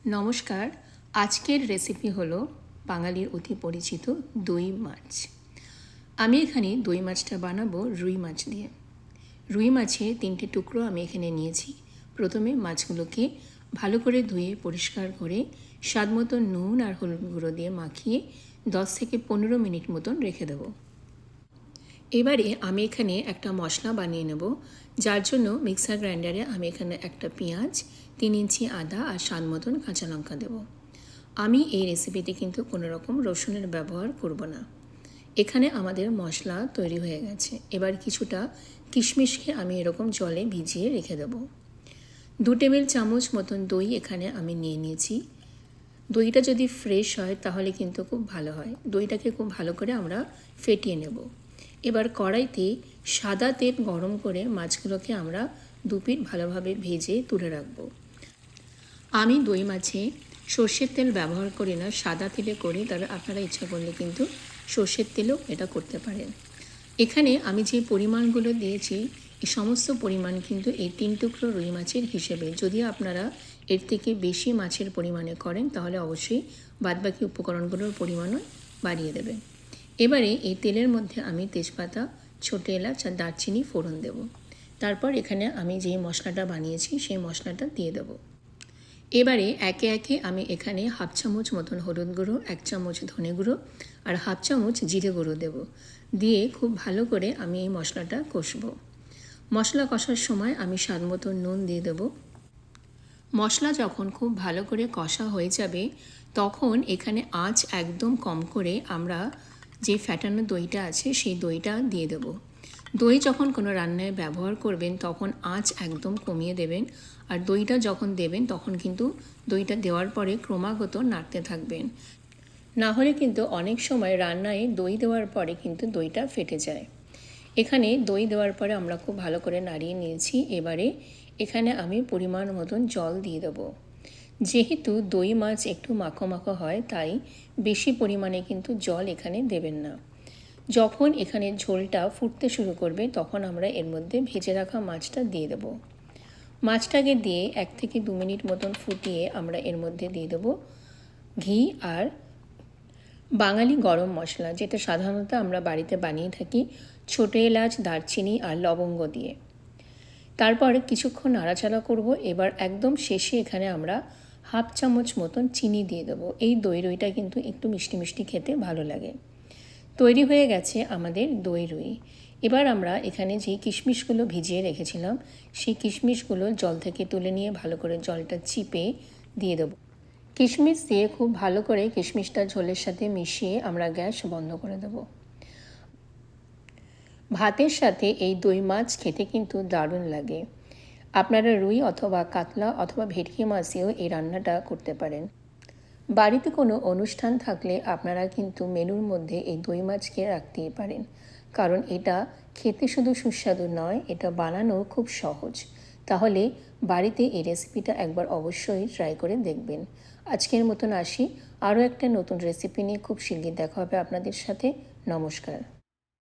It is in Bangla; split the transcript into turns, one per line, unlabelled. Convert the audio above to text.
নমস্কার। আজকের রেসিপি হলো বাঙালির অতি পরিচিত দই মাছ। আমি এখানে দই মাছটা বানাবো রুই মাছ দিয়ে। রুই মাছের 3টে টুকরো আমি এখানে নিয়েছি। প্রথমে মাছগুলোকে ভালো করে ধুয়ে পরিষ্কার করে স্বাদ মতো নুন আর হলুদ গুঁড়ো দিয়ে মাখিয়ে 10 থেকে 15 মিনিট মতন রেখে দেবো। এবারে আমি এখানে একটা মশলা বানিয়ে নেব, যার জন্য মিক্সার গ্রাইন্ডারে আমি এখানে একটা পেঁয়াজ, 3 ইঞ্চি আদা আর স্বাদ মতন কাঁচা লঙ্কা দেব। আমি এই রেসিপিতে কিন্তু কোনো রকম রসুনের ব্যবহার করব না। এখানে আমাদের মশলা তৈরি হয়ে গেছে। এবার কিছুটা কিশমিশকে আমি এরকম জলে ভিজিয়ে রেখে দেব। 2 টেবিল চামচ মতন দই এখানে আমি নিয়ে নিয়েছি। দইটা যদি ফ্রেশ হয় তাহলে কিন্তু খুব ভালো হয়। দইটাকে খুব ভালো করে আমরা ফেটিয়ে নেব। এবার কড়াইতে সাদা তেল গরম করে মাছগুলোকে আমরা 2 পিঠ ভালোভাবে ভেজে তুলে রাখব। আমি দই মাছে সর্ষের তেল ব্যবহার করি না, সাদা তেলে করি, তবে আপনারা ইচ্ছা করলে কিন্তু সর্ষের তেলেও এটা করতে পারেন। এখানে আমি যে পরিমাণগুলো দিয়েছি এই সমস্ত পরিমাণ কিন্তু এই 3 টুকরো রুই মাছের হিসেবে। যদি আপনারা এর থেকে বেশি মাছের পরিমাণে করেন তাহলে অবশ্যই বাদবাকি উপকরণগুলোর পরিমাণও বাড়িয়ে দেবেন। এবারে এই তেলের মধ্যে আমি তেজপাতা, ছোটো এলাচ আর দারচিনি ফোড়ন দেব। তারপর এখানে আমি যেই মশলাটা বানিয়েছি সেই মশলাটা দিয়ে দেব। এবারে একে একে আমি এখানে 1/2 চামচ মতন হলুদ গুঁড়ো, 1 চামচ ধনে গুঁড়ো আর 1/2 চামচ জিরে গুঁড়ো দেব। দিয়ে খুব ভালো করে আমি এই মশলাটা কষবো। মশলা কষার সময় আমি স্বাদ মতো নুন দিয়ে দেব। মশলা যখন খুব ভালো করে কষা হয়ে যাবে তখন এখানে আঁচ একদম কম করে আমরা যে ফ্যাটানো দইটা আছে সেই দইটা দিয়ে দেব। দই যখন কোনো রান্নায় ব্যবহার করবেন তখন আঁচ একদম কমিয়ে দেবেন, আর দইটা যখন দেবেন তখন কিন্তু দইটা দেওয়ার পরে ক্রমাগত নাড়তে থাকবেন, না হলে কিন্তু অনেক সময় রান্নায় দই দেওয়ার পরে কিন্তু দইটা ফেটে যায়। এখানে দই দেওয়ার পরে আমরা খুব ভালো করে নাড়িয়ে নিয়েছি। এবারে এখানে আমি পরিমাণ মতন জল দিয়ে দেবো। যেহেতু দই মাছ একটু মাখো মাখো হয় তাই বেশি পরিমাণে কিন্তু জল এখানে দেবেন না। যখন এখানে ঝোলটা ফুটতে শুরু করবে তখন আমরা এর মধ্যে ভেজে রাখা মাছটা দিয়ে দেব। মাছটাকে দিয়ে 1 থেকে 2 মিনিট মতন ফুটিয়ে আমরা এর মধ্যে দিয়ে দেবো ঘি আর বাঙালি গরম মশলা, যেটা সাধারণত আমরা বাড়িতে বানিয়ে থাকি ছোটো এলাচ, দারচিনি আর লবঙ্গ দিয়ে। তারপর কিছুক্ষণ নাড়াচাড়া করব। এবার একদম শেষে এখানে আমরা 1/2 চামচ মতন চিনি দিয়ে দেবো। এই দই রুইটা কিন্তু একটু মিষ্টি মিষ্টি খেতে ভালো লাগে। তৈরি হয়ে গেছে আমাদের দই রুই। এবার আমরা এখানে যেই কিশমিশগুলো ভিজিয়ে রেখেছিলাম সেই কিশমিশগুলো জল থেকে তুলে নিয়ে ভালো করে জলটা চিপে দিয়ে দেবো। কিশমিশ দিয়ে খুব ভালো করে কিশমিশটা ঝোলের সাথে মিশিয়ে আমরা গ্যাস বন্ধ করে দেব। ভাতের সাথে এই দই মাছ খেতে কিন্তু দারুণ লাগে। আপনারা রুই অথবা কাতলা অথবা ভেটকি মাছেও এই রান্নাটা করতে পারেন। বাড়িতে কোনো অনুষ্ঠান থাকলে আপনারা কিন্তু মেনুর মধ্যে এই দই মাছকে রাখতেই পারেন, কারণ এটা খেতে শুধু সুস্বাদু নয়, এটা বানানো খুব সহজ। তাহলে বাড়িতে এই রেসিপিটা একবার অবশ্যই ট্রাই করে দেখবেন। আজকের মতন আসি, আরও একটা নতুন রেসিপি নিয়ে খুব শিগগির দেখা হবে আপনাদের সাথে। নমস্কার।